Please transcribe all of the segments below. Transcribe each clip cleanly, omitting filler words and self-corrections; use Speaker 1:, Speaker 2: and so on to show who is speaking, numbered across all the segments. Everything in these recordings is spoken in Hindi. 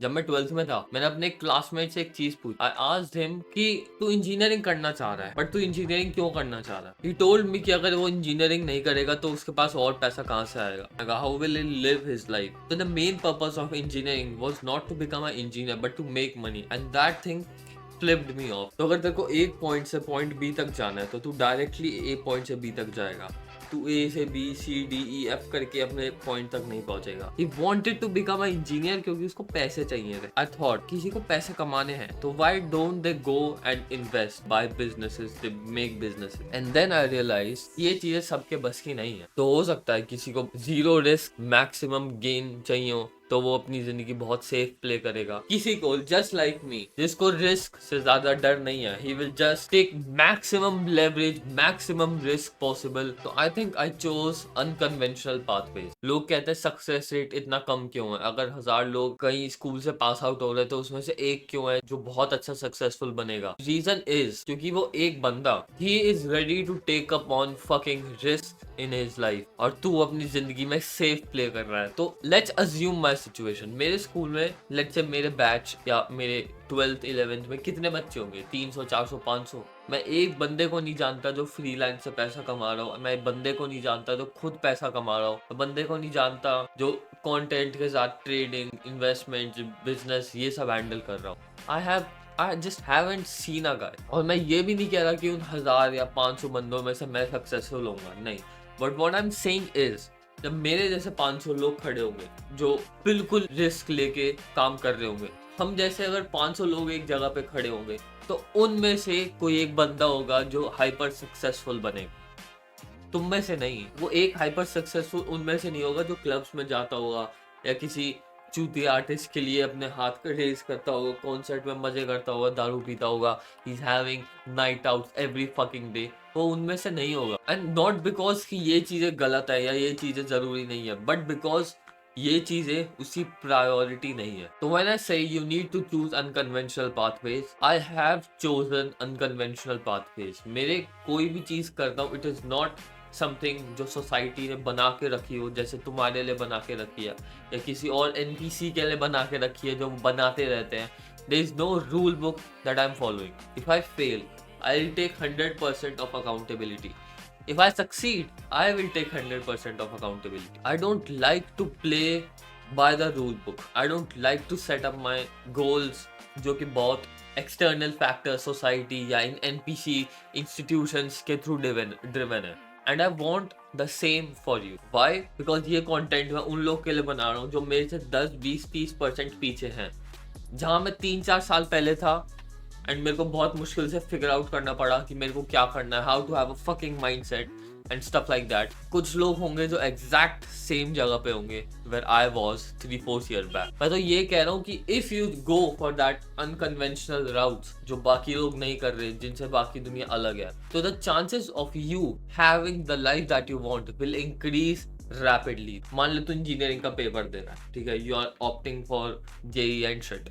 Speaker 1: जब मैं 12th में था, मैंने अपने क्लासमेट से एक चीज पूछी। आई आस्क्ड हिम कि तू इंजीनियरिंग करना चाह रहा है, बट तू इंजीनियरिंग क्यों करना चाह रहा है? ही टोल्ड मी कि अगर वो इंजीनियरिंग नहीं करेगा तो उसके पास और पैसा कहाँ से आएगा, how will he live his life? तो the main purpose of engineering was not to become a engineer but to make money, and that thing flipped me off. तो अगर तेरे को एक पॉइंट से पॉइंट बी तक जाना है तो तू डायरेक्टली ए पॉइंट से बी तक जाएगा। तू ए से B C D E F करके अपने पॉइंट तक नहीं पहुंचेगा। He wanted to become a engineer क्योंकि उसको पैसे चाहिए थे। आई थॉट किसी को पैसे कमाने हैं तो why don't they go and invest by businesses, they make businesses. And then I realise ये चीजें सबके बस की नहीं है। तो हो सकता है किसी को जीरो रिस्क मैक्सिमम गेन चाहिए हो तो वो अपनी जिंदगी बहुत सेफ प्ले करेगा। किसी को जस्ट लाइक मी जिसको रिस्क से ज्यादा डर नहीं है, he will just take maximum leverage, maximum risk possible. तो I think I chose unconventional pathways. लोग कहते हैं सक्सेस रेट इतना कम क्यों है? अगर 1000 लोग कहीं स्कूल से पास आउट हो रहे तो उसमें से एक क्यों है जो बहुत अच्छा सक्सेसफुल बनेगा? रीजन इज क्योंकि वो एक बंदा he is ready to take up on fucking risk in his life, और तू अपनी जिंदगी में सेफ प्ले कर रहा है। तो लेट्स अज्यूम माय सिचुएशन। मेरे स्कूल में लेट्स से मेरे बैच या मेरे 12th 11th में कितने बच्चे होंगे? 300 400 500। मैं एक बंदे को नहीं जानता जो फ्रीलांस से पैसा कमा रहा हो, मैं एक बंदे को नहीं जानता जो खुद पैसा कमा रहा हो, मैं बंदे को नहीं जानता जो कंटेंट के साथ ट्रेडिंग, इन्वेस्टमेंट, बिजनेस ये सब हैंडल कर रहा हूँ। I just haven't seen a guy. और मैं ये भी नहीं कह रहा कि उन 1000 या 500 बंदों में से मैं सक्सेसफुल होऊंगा, नहीं। But what I am saying is जब मेरे जैसे 500 लोग खड़े होंगे जो बिल्कुल रिस्क लेके काम कर रहे होंगे, हम जैसे अगर 500 लोग एक जगह पे खड़े होंगे तो उनमें से कोई एक बंदा होगा जो हाइपर सक्सेसफुल बनेगा। तुम में से नहीं। वो एक हाइपर सक्सेसफुल उनमें से नहीं होगा जो क्लब्स में जाता होगा या किसी चूती आर्टिस्ट के लिए अपने हाथ का रेज करता होगा, कॉन्सर्ट में मजे करता होगा, दारू पीता होगा, he is having night out every fucking day. वो उनमें से नहीं होगा। एंड नॉट बिकॉज कि ये चीजें गलत है या ये चीजें जरूरी नहीं है, बट बिकॉज ये चीजें उसकी प्रायोरिटी नहीं है। तो when I say you need to choose unconventional pathways, I have chosen unconventional pathways. मेरे कोई भी चीज करता हूँ, इट इज नॉट समथिंग जो सोसाइटी ने बना के रखी हो, जैसे तुम्हारे लिए बना के रखी है या किसी और एनपीसी के लिए बना के रखी है जो बनाते रहते हैं। There is no rule book that I am following. If I fail, I will take 100% of accountability. If I succeed, I will take 100% of accountability. I don't like to play by the rule book. I don't like to set up my goals जो कि बहुत external factors, society या इन NPC institutions के through driven है। And I want the same for you. Why? Because ये content मैं उन लोग के लिए बना रहा हूँ जो मेरे से 10, 20, 30% पीछे हैं। जहाँ मैं 3-4 साल पहले था एंड मेरे को बहुत मुश्किल से फिगर आउट करना पड़ा कि मेरे को क्या करना है, how to have a fucking mindset and stuff like that. कुछ लोग होंगे जो एग्जैक्ट सेम जगह पे होंगे where I was 3-4 year back. मैं तो ये कह रहा हूँ कि if you go for that unconventional routes जो बाकी लोग नहीं कर रहे, जिनसे बाकी दुनिया अलग है, तो the chances of you having the life that you want will increase rapidly. मान लो तू इंजीनियरिंग का पेपर दे रहा है, ठीक है, you are opting for JEE and shit.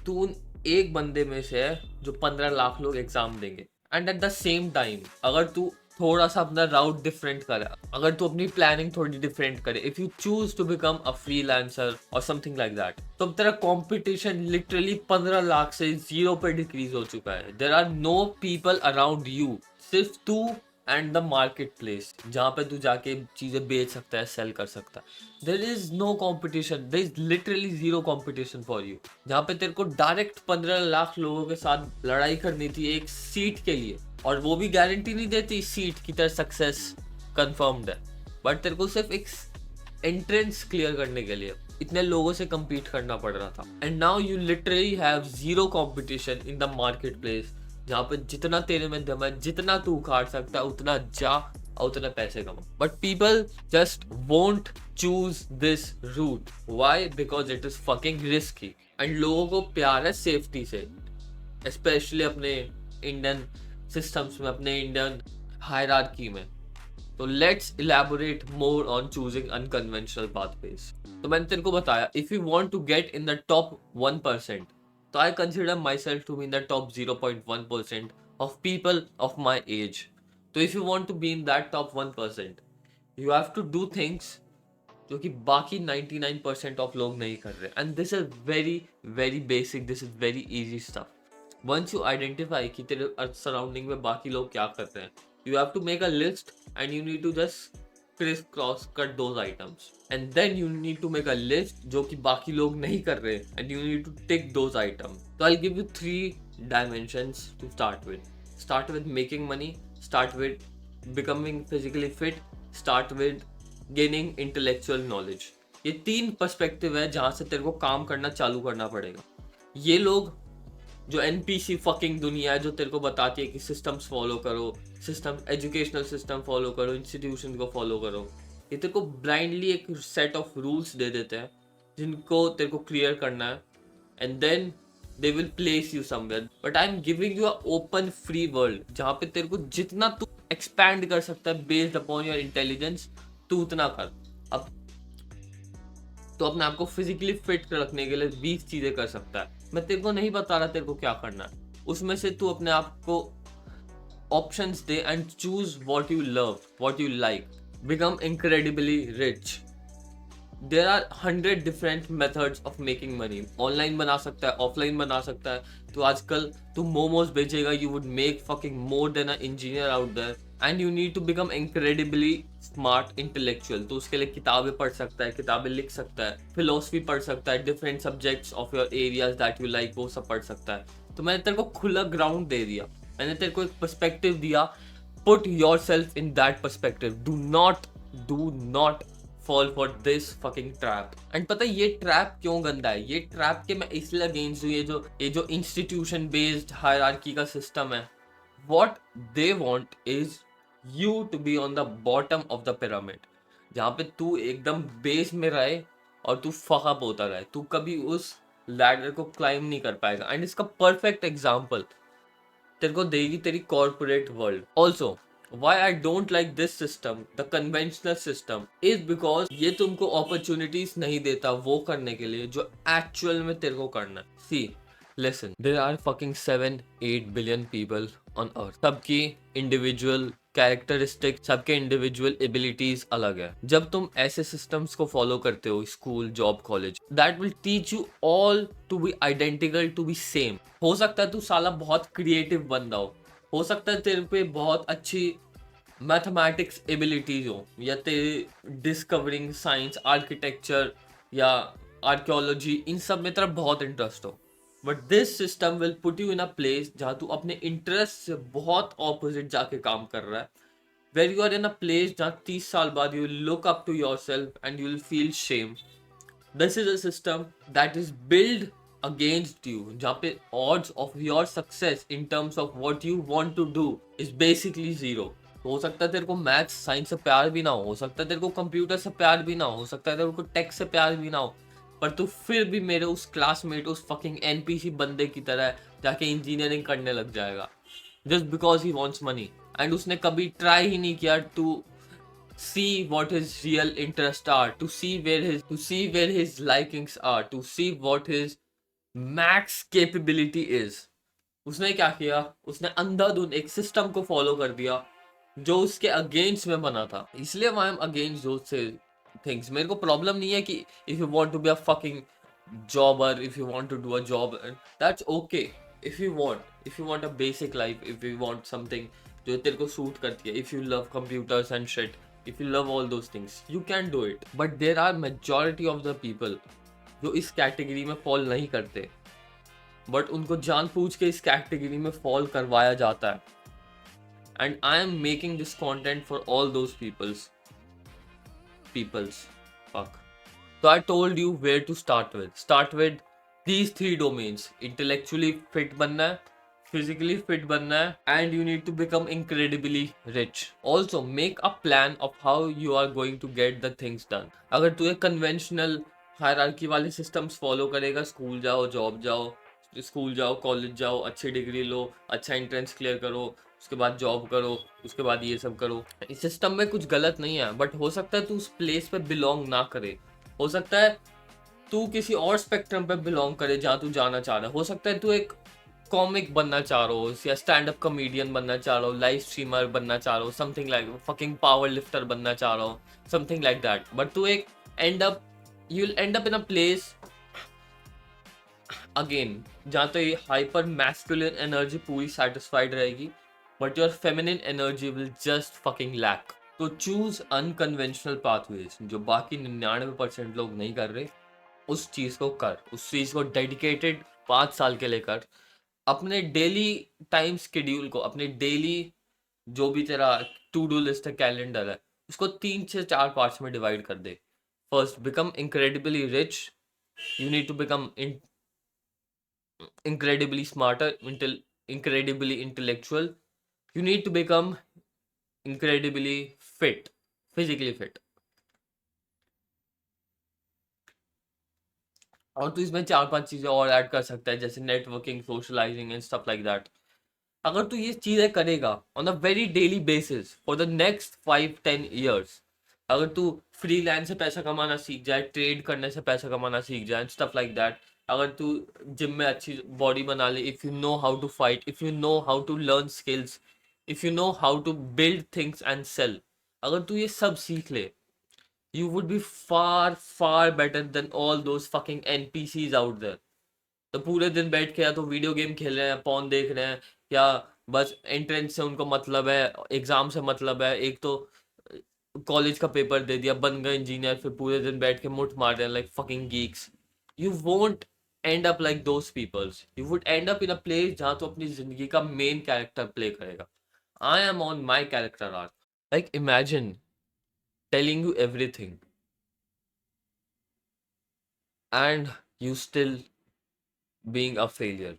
Speaker 1: तू एक बंदे में से है जो 15 लाख लोग एग्जाम देंगे। And at the same time अगर तू थोड़ा सा अपना राउट डिफरेंट करे, अगर तू अपनी प्लानिंग थोड़ी डिफरेंट करे, if you choose to become a freelancer और समथिंग लाइक दैट, तो अब तेरा कंपटीशन लिटरली 15 लाख से 0 पे डिक्रीज हो चुका है। There are no people around you, सिर्फ तू एंड द मार्केट प्लेस जहाँ पे तू जाके चीजें बेच सकता है, सेल कर सकता है। There is no competition, there is literally zero competition for you. जहाँ पे तेरे को डायरेक्ट 15 लाख लोगों के साथ लड़ाई करनी थी एक सीट के लिए, और वो भी गारंटी नहीं देती सीट की तरह सक्सेस कंफर्म्ड है, बट तेरे को सिर्फ एक एंट्रेंस क्लियर करने के लिए इतने लोगों से compete करना पड़ रहा था। And now you literally have zero competition in the market place, जहाँ पे जितना तेरे में दम है, जितना तू उखाड़ सकता है उतना जा और उतना पैसे कमा। But people just won't choose this route. Why? Because it is fucking risky. And लोगों को प्यार है सेफ्टी से, स्पेशली अपने इंडियन सिस्टम्स में, अपने इंडियन हायरार्की में। तो let's elaborate more on choosing unconventional pathways. तो मैंने तेरे को बताया, if you want to get in the top 1%, तो I consider my self to be in the top 0.1% of people of my age. तो if you want to be in that top 1%, you have to do things जो कि बाकी 99% ऑफ लोग नहीं कर रहे। And this is very very basic, this is very easy stuff. Once you identify कि तेरे सराउंडिंग में बाकी लोग क्या कर रहे हैं, you have to make a list and you need to just क्रिस cross cut those items, and then you need to make a list जो कि बाकी लोग नहीं कर रहे, and you need to tick those item. तो I give you 3 dimensions to start with. Start with making money, start with becoming physically fit, start with gaining intellectual knowledge. ये 3 पर्सपेक्टिव है जहां से तेरे को काम करना चालू करना पड़ेगा। ये लोग जो एनपीसी फकिंग दुनिया है जो तेरे को बताती है कि सिस्टम्स फॉलो करो, सिस्टम एजुकेशनल सिस्टम फॉलो करो, इंस्टीट्यूशन को फॉलो करो, ये तेरे को ब्लाइंडली एक सेट ऑफ रूल्स दे देते हैं जिनको तेरे को क्लियर करना है, and then they will place you somewhere. But I'm giving you a open free world जहाँ पे तेरे को जितना तू expand कर सकता है based upon your intelligence, तू उतना कर। अब तो अपने आप को फिजिकली फिट रखने के लिए 20 चीजें कर सकता है। मैं तेरे को नहीं बता रहा तेरे को क्या करना है, उसमें से तू अपने आप को ऑप्शंस दे and choose what you love, what you like, become incredibly rich. There are 100 different methods of making money. Online बना सकता है, ऑफलाइन बना सकता है। तो आजकल तू मोमोज बेचेगा, you would make fucking more than a engineer out there, and you need to become incredibly smart intellectual. तो उसके लिए किताबें पढ़ सकता है, किताबें लिख सकता है, फिलोसफी पढ़ सकता है, different subjects of your areas that you like वो सब पढ़ सकता है। तो मैंने तेरे को खुला ग्राउंड दे दिया, मैंने तेरे को एक पर्सपेक्टिव दिया। Put your self in that perspective, do not fall for this fucking trap। And पता है ये ट्रैप क्यों गंदा है? ये ट्रैप के मैं इसलिए अगेंस्ट हूँ, ये जो इंस्टीट्यूशन बेस्ड हायरार्की का सिस्टम है, what they want is you to be on the bottom of the pyramid, जहाँ पे तू एकदम बेस में रहे और तू फकअप होता रहे, तू कभी उस लैडर को क्लाइम नहीं कर पाएगा। एंड इसका परफेक्ट एग्जाम्पल तेरे को देगी तेरी corporate world. Also why I don't like this system, the conventional system, is because ये तुमको opportunities नहीं देता वो करने के लिए जो actual में तेरे को करना है। See, listen, there are fucking 7-8 billion people on earth। सबकी individual कैरेक्टरिस्टिक, सबके इंडिविजुअल एबिलिटीज अलग है। जब तुम ऐसे सिस्टम्स को फॉलो करते हो, school, job, college, that will teach you all to be identical, to be same. हो सकता है तू साला बहुत क्रिएटिव बंदा हो सकता है तेरे पे बहुत अच्छी मैथमेटिक्स एबिलिटीज हो, या तेरे डिस्कवरिंग साइंस, आर्किटेक्चर या आर्कियोलॉजी, इन सब में तेरा बहुत इंटरेस्ट हो। But this system will put you in a place जहाँ तू अपने इंटरेस्ट से बहुत ऑपोजिट जाके काम कर रहा है, where you are in a place जहाँ 30 साल बाद you will look up to yourself and you will feel shame. This is a system that is build against you, जहाँ पे odds of your success in terms of what you want to do is basically zero। हो सकता है तेरे को मैथ्स साइंस से प्यार भी ना हो सकता है तेरे को कंप्यूटर से प्यार भी ना हो सकता है तेरे को टेक से प्यार भी ना हो, पर तू फिर भी मेरे उस क्लासमेट, उस फकिंग एनपीसी बंदे की तरह जाके इंजीनियरिंग करने लग जाएगा just because he wants money. And उसने कभी ट्राई ही नहीं किया to see what his real interests are, to see where his likings are, to see what his max capability is। उसने क्या किया? उसने अंधाधुंध एक सिस्टम को फॉलो कर दिया जो उसके अगेंस्ट में बना था। इसलिए I am against those things. मेरे को प्रॉब्लम नहीं है कि if you want to be a fucking jobber, if you want to do a job, that's okay. If you want a basic life, if you want something जो तेरे को सूट करती है, if you love computers and shit, if you love all those things, you can do it। but there are majority of the people जो इस कैटेगरी में फॉल नहीं करते, बट उनको जानबूझ के इस कैटेगरी में फॉल करवाया जाता है। And I am making this content for all those peoples fuck। So I told you where to start with these 3 domains। intellectually fit बनना है, physically fit बनना है, and you need to become incredibly rich। Also make a plan of how you are going to get the things done। अगर तू एक conventional hierarchy वाले systems follow करेगा, स्कूल जाओ, जॉब जाओ, स्कूल जाओ, कॉलेज जाओ, अच्छी डिग्री लो, अच्छा एंट्रेंस क्लियर करो, उसके बाद जॉब करो, उसके बाद ये सब करो, इस सिस्टम में कुछ गलत नहीं है। बट हो सकता है तू उस प्लेस पे बिलोंग ना करे, हो सकता है तू किसी और स्पेक्ट्रम पे बिलोंग करे जहाँ तू जाना चाह रहा है। हो सकता है तू एक कॉमिक बनना चाह रहा हो, या स्टैंड अप कॉमेडियन बनना चाह रहा हो, लाइव स्ट्रीमर बनना चाह रहा हो, something like fucking power lifter बनना चाह रहा हो, समथिंग लाइक दैट। बट तू एक end up you'll end up in a place again जहाँ तो ये हाइपर मैस्कुलिन एनर्जी पूरी सेटिस्फाइड रहेगी, but your feminine energy will just fucking lack. तो चूज अनकन्वेंशनल पाथवेज, जो बाकी 99% लोग नहीं कर रहे, उस चीज को कर, उस चीज को डेडिकेटेड 5 साल के लिए कर। अपने डेली टाइम शेड्यूल को, अपने डेली जो भी तेरा टू डू लिस्ट है, कैलेंडर है, उसको 3 से 4 पार्ट्स में डिवाइड कर दे। First, become incredibly rich. You need to become incredibly smarter, incredibly intellectual. You need to become incredibly fit, physically fit. और तो इसमें 4-5 चीजें और ऐड कर सकता है, जैसे networking, socializing and stuff like that. अगर तू ये चीजें करेगा on a very daily basis for the next 5-10 years, अगर तू फ्रीलांस से पैसा कमाना सीख जाए, ट्रेड करने से पैसा कमाना सीख जाए, स्टफ लाइक दैट, अगर तू जिम में अच्छी बॉडी बना ले, if you know how to fight, if you know how to learn skills, if you know how to build things and sell, अगर तू ये सब सीख ले, you would be far far better than all those fucking NPCs out there। तो पूरे दिन बैठ के या तो वीडियो गेम खेल रहे हैं, पॉन देख रहे हैं, या बस एंट्रेंस से उनको मतलब है, एग्जाम से मतलब है, एक तो कॉलेज का पेपर दे दिया, बन गए इंजीनियर, फिर पूरे दिन बैठ के मुठ मार रहे हैं like fucking geeks. You won't end up like those peoples, you would end up in a place जहाँ तो अपनी जिंदगी का मेन कैरेक्टर प्ले करेगा। I am on my character arc. Like imagine telling you everything and you still being a failure।